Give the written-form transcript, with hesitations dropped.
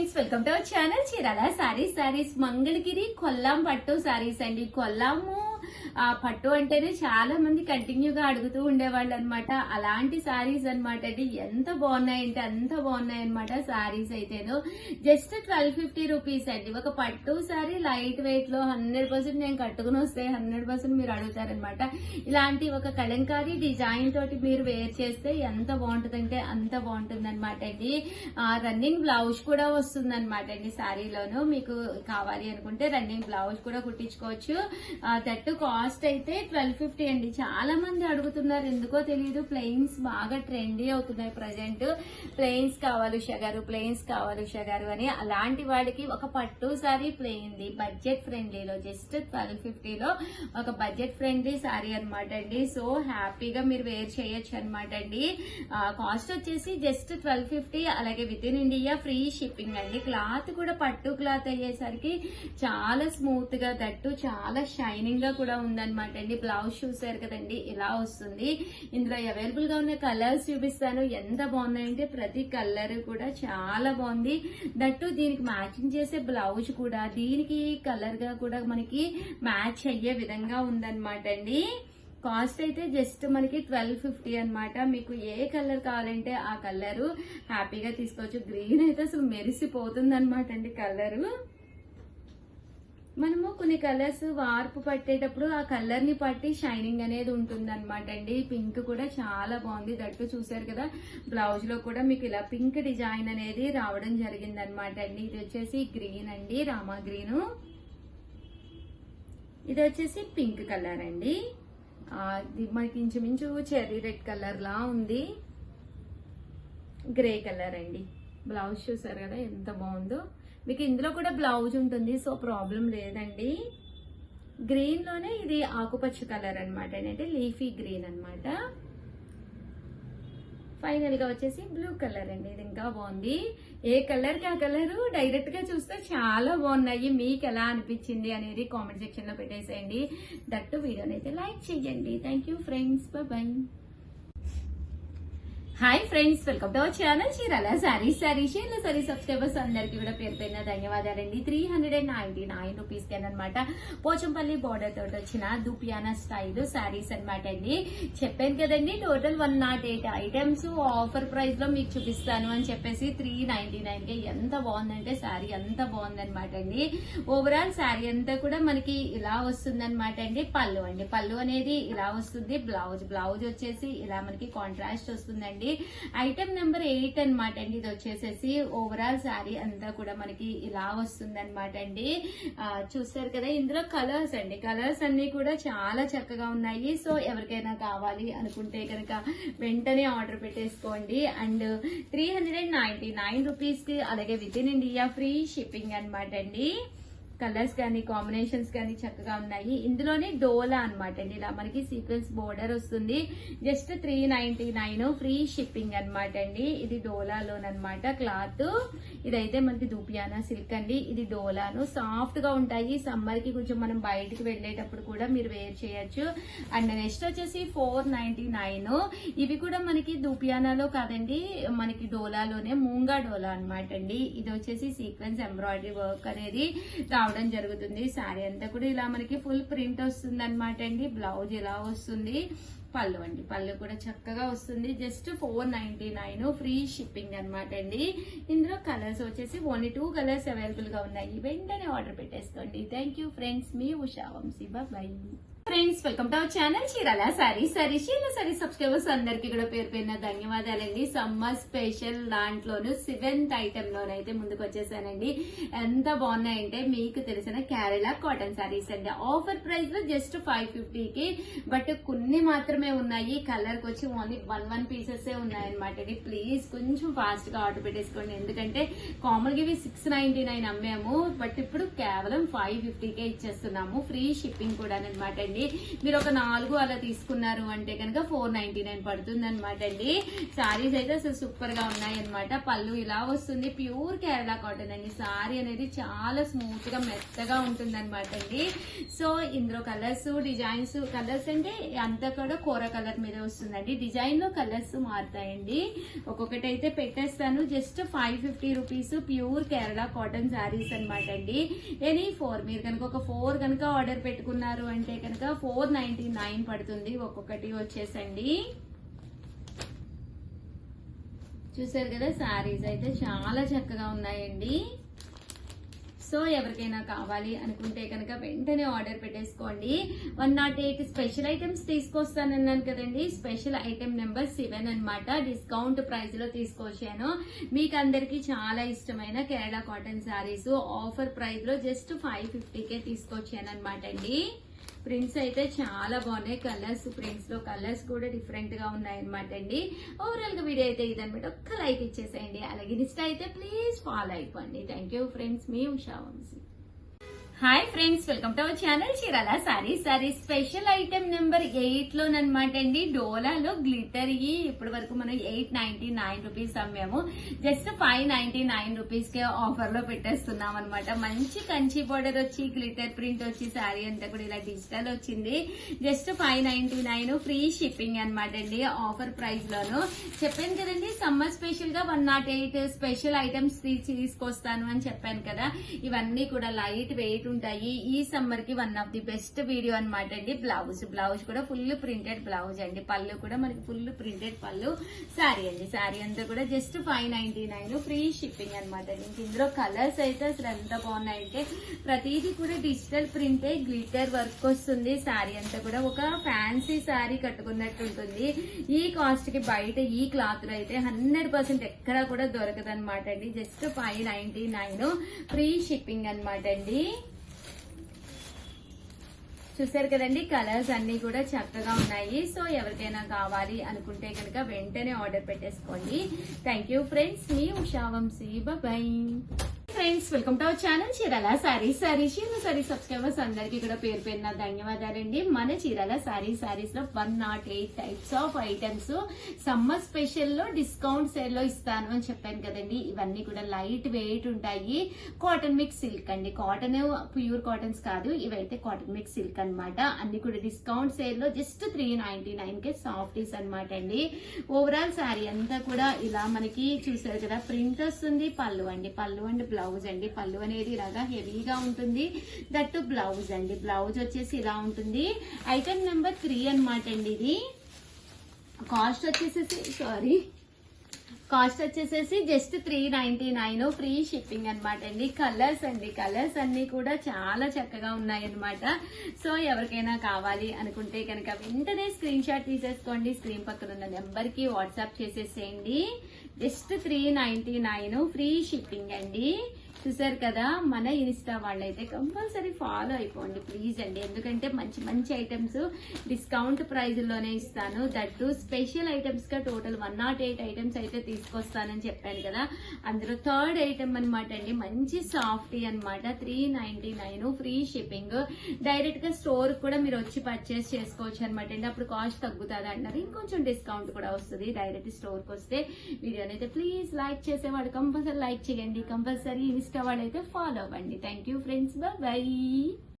Friends, welcome to our channel Chirala saris Mangalagiri Kollam పట్టు సారీస్ అండి. కొల్లాము పట్టు అంటేనే చాలా మంది కంటిన్యూగా అడుగుతూ ఉండేవాళ్ళు అనమాట. అలాంటి సారీస్ అనమాట అండి. ఎంత బాగున్నాయంటే అంత బాగున్నాయి అనమాట. సారీస్ అయితేను జస్ట్ 1250 రూపీస్ అండి. ఒక పట్టు సారీ లైట్ వెయిట్ లో 100% నేను కట్టుకుని వస్తే 100% మీరు అడుగుతారనమాట. ఇలాంటి ఒక కలంకారీ డిజైన్ తోటి మీరు వేర్ చేస్తే ఎంత బాగుంటుందంటే అంత బాగుంటుంది అనమాట అండి. రన్నింగ్ బ్లౌజ్ కూడా వస్తుంది అనమాట అండి. సారీలోను మీకు కావాలి అనుకుంటే రన్నింగ్ బ్లౌజ్ కూడా కుట్టించుకోవచ్చు. దట్టు కాస్ట్ అయితే 1250 అండి. చాలా మంది అడుగుతున్నారు, ఎందుకో తెలియదు. ప్లెయిన్స్ బాగా ట్రెండీ అవుతున్నాయి ప్రజెంట్. ప్లెయిన్స్ కావాలి ఉషా గారు అని. అలాంటి వాడికి ఒక పట్టు సారీ ప్లెయిన్ ది బడ్జెట్ ఫ్రెండ్లీలో జస్ట్ 1250 లో ఒక బడ్జెట్ ఫ్రెండ్లీ సారీ అనమాట అండి. సో హ్యాపీగా మీరు వేర్ చేయొచ్చు అనమాట అండి. కాస్ట్ వచ్చేసి జస్ట్ 1250. అలాగే with in India free shipping అండి. క్లాత్ కూడా పట్టు క్లాత్ అయ్యేసరికి చాలా స్మూత్ గా, దట్టు చాలా షైనింగ్ గా కూడా ఉందన్నమాట అండి. బ్లౌజ్ చూసారు కదండి, ఇలా వస్తుంది. ఇందులో అవైలబుల్ గా ఉన్న కలర్స్ చూపిస్తాను. ఎంత బాగున్నాయంటే ప్రతి కలర్ కూడా చాలా బాగుంది. దట్టు దీనికి మ్యాచింగ్ చేసే బ్లౌజ్ కూడా దీనికి కలర్ గా కూడా మనకి మ్యాచ్ అయ్యే విధంగా ఉందన్నమాట అండి. కాస్ట్ అయితే జస్ట్ మనకి 1250 అనమాట. మీకు ఏ కలర్ కావాలంటే ఆ కలర్ హ్యాపీగా తీసుకోవచ్చు. గ్రీన్ అయితే అసలు మెరిసిపోతుంది అనమాట అండి కలరు. మనము కొన్ని కలర్స్ వార్పు పట్టేటప్పుడు ఆ కలర్ ని పట్టి షైనింగ్ అనేది ఉంటుంది అనమాట అండి. పింక్ కూడా చాలా బాగుంది. దట్టు చూసారు కదా, బ్లౌజ్ లో కూడా మీకు ఇలా పింక్ డిజైన్ అనేది రావడం జరిగింది అనమాట అండి. ఇది వచ్చేసి గ్రీన్ అండి, రామా గ్రీన్. ఇది వచ్చేసి పింక్ కలర్ అండి. మనకి ఇంచుమించు చెర్రీ రెడ్ కలర్ లా ఉంది. గ్రే కలర్ అండి. బ్లౌజ్ చూసారు కదా ఎంత బాగుందో. మీకు ఇందులో కూడా బ్లౌజ్ ఉంటుంది, సో ప్రాబ్లం లేదండి. గ్రీన్ లోనే ఇది ఆకుపచ్చ కలర్ అనమాట, అంటే లీఫీ గ్రీన్ అనమాట. ఫైనల్ గా వచ్చేసి బ్లూ కలర్ అండి. ఇది ఇంకా బాగుంది. ఏ కలర్ కి ఆ కలర్ డైరెక్ట్ గా చూస్తే చాలా బాగున్నాయి. మీకు ఎలా అనిపించింది అనేది కామెంట్ సెక్షన్ లో పెట్టేసేయండి. దట్టు వీడియోని అయితే లైక్ చేయండి. Thank you friends, by. Hi friends, welcome to our channel Chirala sari subscribers అందరికి కూడా పేరు పేరున ధన్యవాదాలండి. 399 రూపీస్ కి అనమాట పోచంపల్లి బోర్డర్ తోటి వచ్చిన దుపియానా స్టైల్ సారీస్ అనమాట అండి. చెప్పాను కదండి, టోటల్ 108 ఐటమ్స్ ఆఫర్ ప్రైస్ లో మీకు చూపిస్తాను అని చెప్పేసి 399 కి. ఎంత బాగుందంటే సారీ అంత బాగుందనమాట అండి. ఓవరాల్ సారీ అంతా కూడా మనకి ఇలా వస్తుంది అనమాట అండి. పళ్ళు అనేది ఇలా వస్తుంది. బ్లౌజ్ వచ్చేసి ఇలా మనకి కాంట్రాస్ట్ వస్తుందండి. ఐటమ్ నెంబర్ 8 అనమాట అండి. ఇది వచ్చేసేసి ఓవరాల్ శారీ అంతా కూడా మనకి ఇలా వస్తుంది అనమాట అండి. చూస్తారు కదా, ఇందులో కలర్స్ అండి. కలర్స్ అన్ని కూడా చాలా చక్కగా ఉన్నాయి. సో ఎవరికైనా కావాలి అనుకుంటే కనుక వెంటనే ఆర్డర్ పెట్టేసుకోండి. అండ్ 399 రూపీస్ కి అలాగే with in India free shipping అనమాట అండి. కలర్స్ కానీ కాంబినేషన్స్ కానీ చక్కగా ఉన్నాయి. ఇందులోనే డోలా అనమాట అండి. ఇలా మనకి సీక్వెన్స్ బోర్డర్ వస్తుంది. జస్ట్ 399 ఫ్రీ షిప్పింగ్ అనమాట అండి. ఇది డోలాలోనమాట క్లాత్. ఇదైతే మనకి దూపియానా సిల్క్ అండి. ఇది డోలాను సాఫ్ట్ గా ఉంటాయి. సమ్మర్ కి కొంచెం మనం బయటికి వెళ్ళేటప్పుడు కూడా మీరు వేర్ చేయొచ్చు. అండ్ నెక్స్ట్ వచ్చేసి 499. ఇవి కూడా మనకి దూపియానాలో కాదండి, మనకి డోలాలోనే మూంగా డోలా అనమాట అండి. ఇది వచ్చేసి సీక్వెన్స్ ఎంబ్రాయిడరీ వర్క్ అనేది రావడం జరుగుతుంది. శారీ అంతా కూడా ఇలా మనకి ఫుల్ ప్రింట్ వస్తుంది అనమాట అండి. బ్లౌజ్ ఇలా వస్తుంది. పళ్ళు కూడా చక్కగా వస్తుంది. జస్ట్ 499 ఫ్రీ షిప్పింగ్ అనమాట అండి. ఇందులో కలర్స్ వచ్చేసి ఓన్లీ 2 కలర్స్ అవైలబుల్ గా ఉన్నాయి. వెంటనే ఆర్డర్ పెట్టేసుకోండి. థ్యాంక్ యూ ఫ్రెండ్స్, మీ Usha Vamsi. Bye friends, welcome to our channel Chirala sari subscribers అందరికి కూడా పేరు పేరున ధన్యవాదాలండి. సమ్మర్ స్పెషల్ దాంట్లోను 7th ఐటమ్ లోనైతే ముందుకు వచ్చేసానండి. ఎంత బాగున్నాయంటే మీకు తెలిసిన కేరళ కాటన్ సారీస్ అండి. ఆఫర్ ప్రైస్ లో జస్ట్ 550 కి. బట్ కొన్ని మాత్రమే ఉన్నాయి. కలర్ కి వచ్చి ఓన్లీ 1 పీసెస్ ఉన్నాయన్నమాట అండి. ప్లీజ్ కొంచెం ఫాస్ట్ గా ఆర్డర్ పెట్టేసుకోండి. ఎందుకంటే కామన్ గా ఇవి 699 అమ్మాము, బట్ ఇప్పుడు కేవలం 550 కే ఇచ్చేస్తున్నాము. ఫ్రీ షిప్పింగ్ కూడా అనమాట అండి. అండి. మీరు ఒక 4 అలా తీసుకున్నారు అంటే కనుక 499 పడుతుంది అనమాట అండి. సారీస్ అయితే అసలు సూపర్ గా ఉన్నాయి అనమాట. పళ్ళు ఇలా వస్తుంది, ప్యూర్ కేరళ కాటన్ అండి. సారీ అనేది చాలా స్మూత్ గా మెత్తగా ఉంటుంది అనమాట అండి. సో ఇందులో కలర్స్ డిజైన్స్, కలర్స్ అంటే అంతా కూడా కూర కలర్ మీద వస్తుందండి. డిజైన్ లో కలర్స్ మారుతాయండి. ఒక్కొక్కటి అయితే పెట్టేస్తాను. Just 550 rupees pure Kerala cotton saris అనమాట అండి. ఎనీ 4 మీరు కనుక ఒక 4 కనుక ఆర్డర్ పెట్టుకున్నారు అంటే కనుక 499 పడుతుంది ఒక్కొక్కటి వచ్చేసండి. చూసారు కదా, శారీస్ అయితే చాలా చక్కగా ఉన్నాయండి. సో ఎవరికైనా కావాలి అనుకుంటే కనుక వెంటనే ఆర్డర్ పెట్టేసుకోండి. 108 స్పెషల్ ఐటమ్స్ తీసుకొస్తానన్నాను కదండి. స్పెషల్ ఐటమ్ నెంబర్ 7 అన్నమాట. డిస్కౌంట్ ప్రైస్ లో తీసుకొచ్చాను. మీకు అందరికి చాలా ఇష్టమైన Kerala cotton saris offer price లో జస్ట్ 550కే తీసుకొచ్చాను అనమాట అండి. ప్రింట్స్ అయితే చాలా బాగున్నాయి. కలర్స్, ప్రింట్స్ లో కలర్స్ కూడా డిఫరెంట్ గా ఉన్నాయి అనమాట అండి. ఓవరాల్ గా వీడియో అయితే ఇదనమాట. ఒక్క లైక్ ఇచ్చేసేయండి. అలాగే ఇన్స్టా అయితే ప్లీజ్ ఫాలో అయిపోండి. థ్యాంక్ యూ ఫ్రెండ్స్, మీ Usha Vamsi. Hi friends, welcome to our channel Chirala saris special item number 8 లోనమాట అండి. డోలాలో గ్లిటర్ ఇప్పటి వరకు మనం 899 రూపీస్ అమ్మాము. జస్ట్ 599 రూపీస్ కే ఆఫర్ లో పెట్టేస్తున్నాం అనమాట. మంచి కంచి బోర్డర్ వచ్చి గ్లిటర్ ప్రింట్ వచ్చి శారీ అంతా కూడా ఇలా డిజిటల్ వచ్చింది. జస్ట్ 599 ఫ్రీ షిప్పింగ్ అనమాట అండి. ఆఫర్ ప్రైస్ లోను చెప్పాను కదండి. సమ్మర్ స్పెషల్ గా 108 స్పెషల్ ఐటమ్స్ తీసుకొస్తాను అని చెప్పాను కదా. ఇవన్నీ కూడా లైట్ వెయిట్ ఉంటాయి. ఈ సమ్మర్ కి one of the best video అనమాట అండి. బ్లౌజ్ కూడా ఫుల్ ప్రింటెడ్ బ్లౌజ్ అండి. పళ్ళు కూడా మనకి ఫుల్ ప్రింటెడ్ పళ్ళు. శారీ అండి, శారీ అంతా కూడా జస్ట్ 599 ఫ్రీ షిప్పింగ్ అనమాట అండి. ఇందులో కలర్స్ అయితే అసలు ఎంత బాగున్నాయంటే ప్రతిదీ కూడా డిజిటల్ ప్రింటే, గ్లిటర్ వర్క్ వస్తుంది. శారీ అంతా కూడా ఒక ఫ్యాన్సీ శారీ కట్టుకున్నట్టు ఉంటుంది. ఈ కాస్ట్ కి బయట ఈ క్లాత్ లో అయితే 100% ఎక్కడా కూడా దొరకదు అనమాట అండి. జస్ట్ 599 ఫ్రీ షిప్పింగ్ అనమాట అండి. చూసారు కదండి, కలర్స్ అన్ని కూడా చక్కగా ఉన్నాయి. సో ఎవరికైనా కావాలి అనుకుంటే కనుక వెంటనే ఆర్డర్ పెట్టేసుకోండి. థ్యాంక్ యూ ఫ్రెండ్స్, మీ Usha Vamsi. Bye friends, welcome to our channel Chirala saris subscribers అందరికీ కూడా పేరు పేరున ధన్యవాదాలండి. మన చీరాల సారీస్ లో 108 types of items summer special లో డిస్కౌంట్ సేల్ లో ఇస్తాను అని చెప్పాను కదండి. ఇవన్నీ కూడా లైట్ వెయిట్ ఉంటాయి. కాటన్ మిక్స్ సిల్క్ అండి. కాటన్ ప్యూర్ కాటన్స్ కాదు, ఇవైతే కాటన్ మిక్స్ సిల్క్ అనమాట. అన్ని కూడా డిస్కౌంట్ సేల్ లో జస్ట్ 399 కే సాఫ్టీస్ అనమాట అండి. ఓవరాల్ శారీ అంతా కూడా ఇలా మనకి చూసారు కదా, ప్రింట్ వస్తుంది. పళ్ళు అండి బ్లౌజ్ అండి. పళ్ళు అనేది ఇలాగా హెవీగా ఉంటుంది. దట్టు బ్లౌజ్ అండి. బ్లౌజ్ వచ్చేసి ఇలా ఉంటుంది. ఐటమ్ నెంబర్ 3 అనమాట అండి. ఇది కాస్ట్ వచ్చేసేసి జస్ట్ 399 ఫ్రీ షిప్పింగ్ అనమాట అండి. కలర్స్ అన్ని కూడా చాలా చక్కగా ఉన్నాయి అనమాట. సో ఎవరికైనా కావాలి అనుకుంటే కనుక వెంటనే స్క్రీన్ షాట్ తీసేసుకోండి. స్క్రీన్ పక్కన ఉన్న నెంబర్ కి వాట్సాప్ చేసేసేయండి. జస్ట్ 399 ఫ్రీ షిప్పింగ్ అండి. చూసారు కదా, మన ఇన్స్టా వాళ్ళైతే కంపల్సరీ ఫాలో అయిపోండి ప్లీజ్ అండి. ఎందుకంటే మంచి ఐటమ్స్ డిస్కౌంట్ ప్రైజ్ లోనే ఇస్తాను. దట్టు స్పెషల్ ఐటమ్స్ గా టోటల్ 108 ఐటమ్స్ అయితే తీసుకొస్తానని చెప్పాను కదా. అందులో థర్డ్ ఐటమ్ అనమాట అండి. మంచి సాఫ్టీ అనమాట. 399 ఫ్రీ షిప్పింగ్. డైరెక్ట్ గా స్టోర్ కూడా మీరు వచ్చి పర్చేస్ చేసుకోవచ్చు అనమాట అండి. అప్పుడు కాస్ట్ తగ్గుతుంది అంటారు. ఇంకొంచెం డిస్కౌంట్ కూడా వస్తుంది డైరెక్ట్ స్టోర్ కి వస్తే. వీడియోని అయితే ప్లీజ్ లైక్ చేసేవాడు కంపల్సరీ లైక్ చేయండి. కంపల్సరీ ఇన్స్టా వాళ్ళైతే ఫాలో అవ్వండి. Thank you friends, bye.